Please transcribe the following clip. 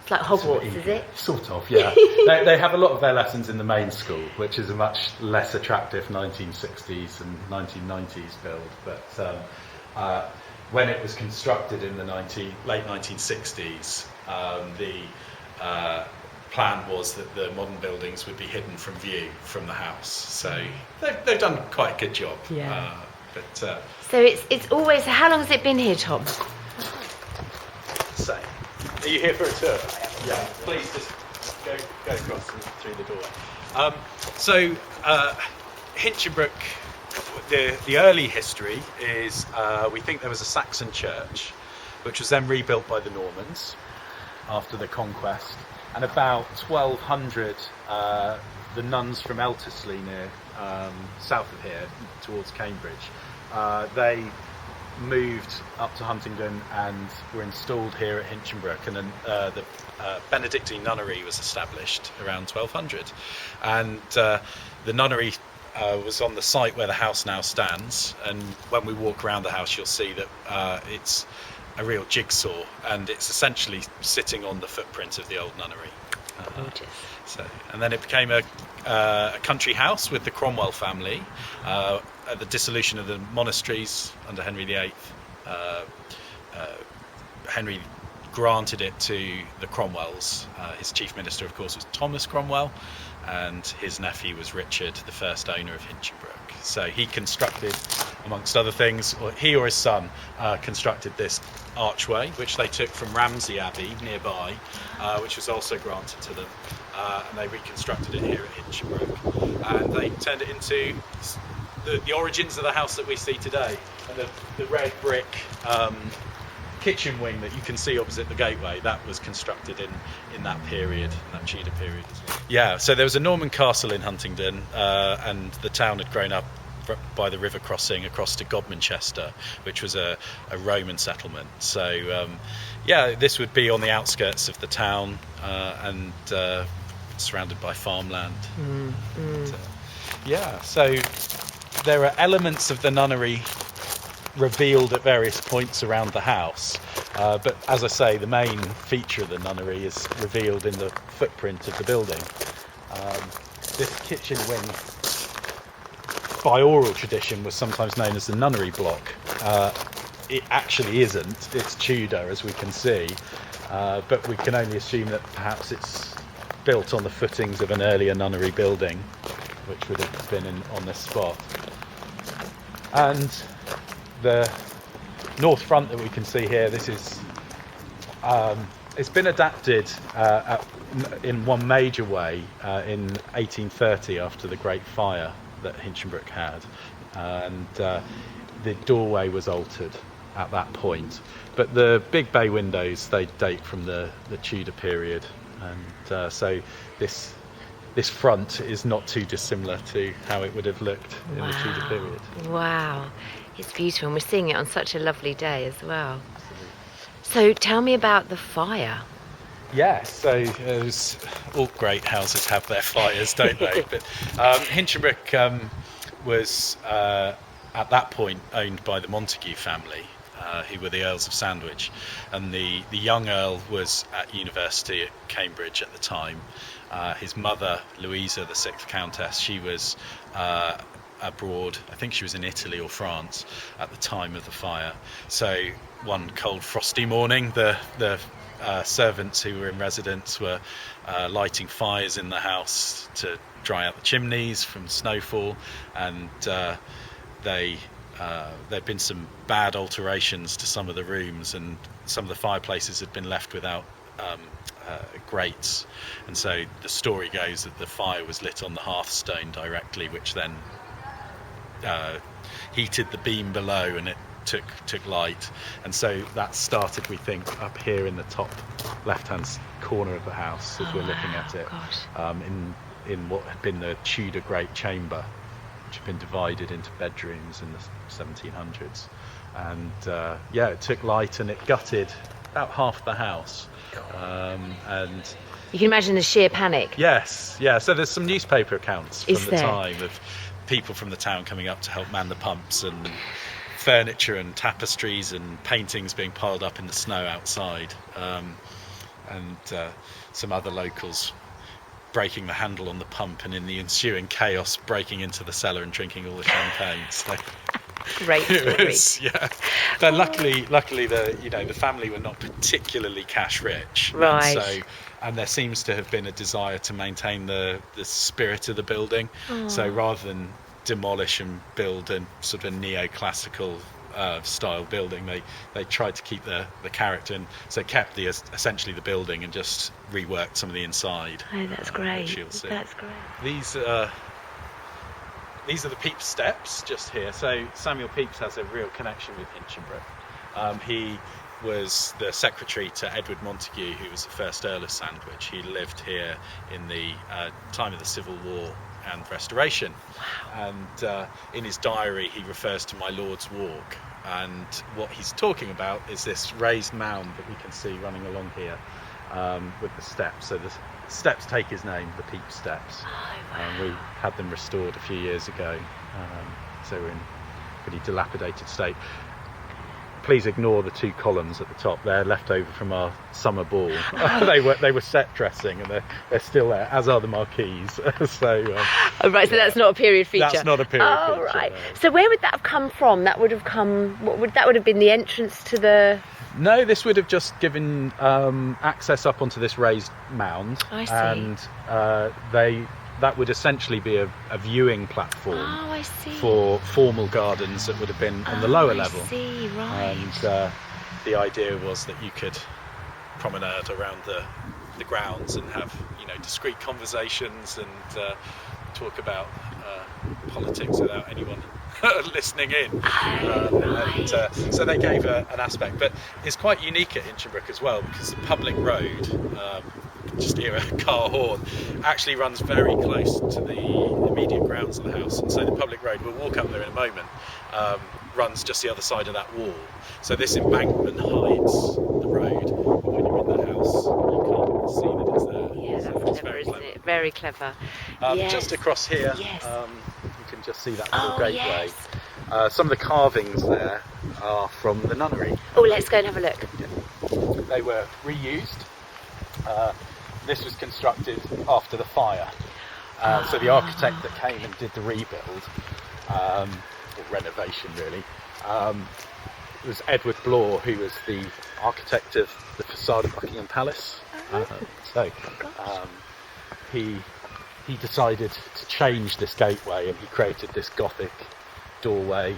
It's like Hogwarts, is it? Sort of, yeah. They have a lot of their lessons in the main school, which is a much less attractive 1960s and 1990s build. But when it was constructed in the late 1960s, the plan was that the modern buildings would be hidden from view from the house. So they've done quite a good job. Yeah. So it's always. How long has it been here, Tom? So, are you here for a tour? Yeah. Please just go across and through the door. Hinchingbrooke, the early history is we think there was a Saxon church, which was then rebuilt by the Normans after the conquest, and about 1200 the nuns from Elterslie near south of here towards Cambridge, they moved up to Huntingdon and were installed here at Hinchingbrooke, and then the Benedictine nunnery was established around 1200, and the nunnery was on the site where the house now stands, and when we walk around the house you'll see that it's a real jigsaw, and it's essentially sitting on the footprint of the old nunnery. And then it became a country house with the Cromwell family. At the dissolution of the monasteries under Henry VIII, Henry granted it to the Cromwells. His chief minister, of course, was Thomas Cromwell, and his nephew was Richard, the first owner of Hinchingbrooke. So he constructed, amongst other things, or he or his son constructed this archway, which they took from Ramsey Abbey nearby, which was also granted to them, and they reconstructed it here at Hinchingbrooke, and they turned it into the origins of the house that we see today, and the red brick kitchen wing that you can see opposite the gateway, that was constructed in that period, in that Tudor period as well. Yeah, so there was a Norman castle in Huntingdon, and the town had grown up by the river crossing across to Godmanchester, which was a Roman settlement. So this would be on the outskirts of the town, and surrounded by farmland. So there are elements of the nunnery revealed at various points around the house, but as I say, the main feature of the nunnery is revealed in the footprint of the building. This kitchen wing, by oral tradition, was sometimes known as the nunnery block. It actually isn't, it's Tudor, as we can see, but we can only assume that perhaps it's built on the footings of an earlier nunnery building, which would have been on this spot. And the north front that we can see here, this is it's been adapted in one major way in 1830 after the Great Fire that Hinchingbrooke had, and the doorway was altered at that point, but the big bay windows, they date from the Tudor period, and so this front is not too dissimilar to how it would have looked in the Tudor period. Wow, it's beautiful, and we're seeing it on such a lovely day as well. So tell me about the fire. Yes, so all great houses have their fires, don't they? But Hinchingbrooke was at that point owned by the Montague family, who were the Earls of Sandwich, and the young Earl was at university at Cambridge at the time. His mother, Louisa, the 6th Countess, she was abroad. I think she was in Italy or France at the time of the fire. So one cold frosty morning, the servants who were in residence were lighting fires in the house to dry out the chimneys from snowfall, and there'd been some bad alterations to some of the rooms, and some of the fireplaces had been left without grates, and so the story goes that the fire was lit on the hearthstone directly, which then heated the beam below, and it took light, and so that started, we think, up here in the top left-hand corner of the house as we're looking at it, in what had been the Tudor Great Chamber, which had been divided into bedrooms in the 1700s, and it took light and it gutted about half the house, and you can imagine the sheer panic. Yes, so there's some newspaper accounts from the time of people from the town coming up to help man the pumps, and furniture and tapestries and paintings being piled up in the snow outside. and some other locals breaking the handle on the pump, and in the ensuing chaos breaking into the cellar and drinking all the champagne. So Great it story. was, yeah. But luckily the family were not particularly cash rich, Right. and there seems to have been a desire to maintain the spirit of the building. So rather than demolish and build a sort of a neoclassical style building, they tried to keep the character, and so kept essentially the building and just reworked some of the inside. Oh, that's great. Which you'll see. That's great. These are the Pepys steps just here. So Samuel Pepys has a real connection with Hinchingbrooke. He was the secretary to Edward Montagu, who was the first Earl of Sandwich. He lived here in the time of the Civil War and Restoration. Wow. And in his diary he refers to my Lord's Walk, and what he's talking about is this raised mound that we can see running along here with the steps. So the steps take his name, the Pepys Steps. Oh, wow. We had them restored a few years ago, so we're in pretty dilapidated state. Please ignore the two columns at the top. They're left over from our summer ball. They were set dressing, and they're still there, as are the marquees. So Oh, right, so that's not a period feature. That's not a period feature. Oh, right. No. So where would that have come from? That would have been the entrance to the... No, this would have just given access up onto this raised mound. I see. And that would essentially be a viewing platform Oh, I see. for formal gardens that would have been on the lower level. I see, right. And the idea was that you could promenade around the grounds and have discreet conversations and talk about politics without anyone listening in. Right. So they gave an aspect, but it's quite unique at Hinchingbrooke as well, because the public road, just hear a car horn, actually runs very close to the immediate grounds of the house. And so the public road, we'll walk up there in a moment, runs just the other side of that wall. So this embankment hides the road, but when you're in the house you can't see that it's there. Yeah, So that's it's clever, very isn't clever. it? Very clever. Yes. Just across here, Yes. you can just see that little Oh, gateway. yes. Some of the carvings there are from the nunnery. Oh, let's go and have a look. They were reused. This was constructed after the fire. So the architect that came and did the rebuild, or renovation really, was Edward Blore, who was the architect of the facade of Buckingham Palace. He decided to change this gateway, and he created this Gothic doorway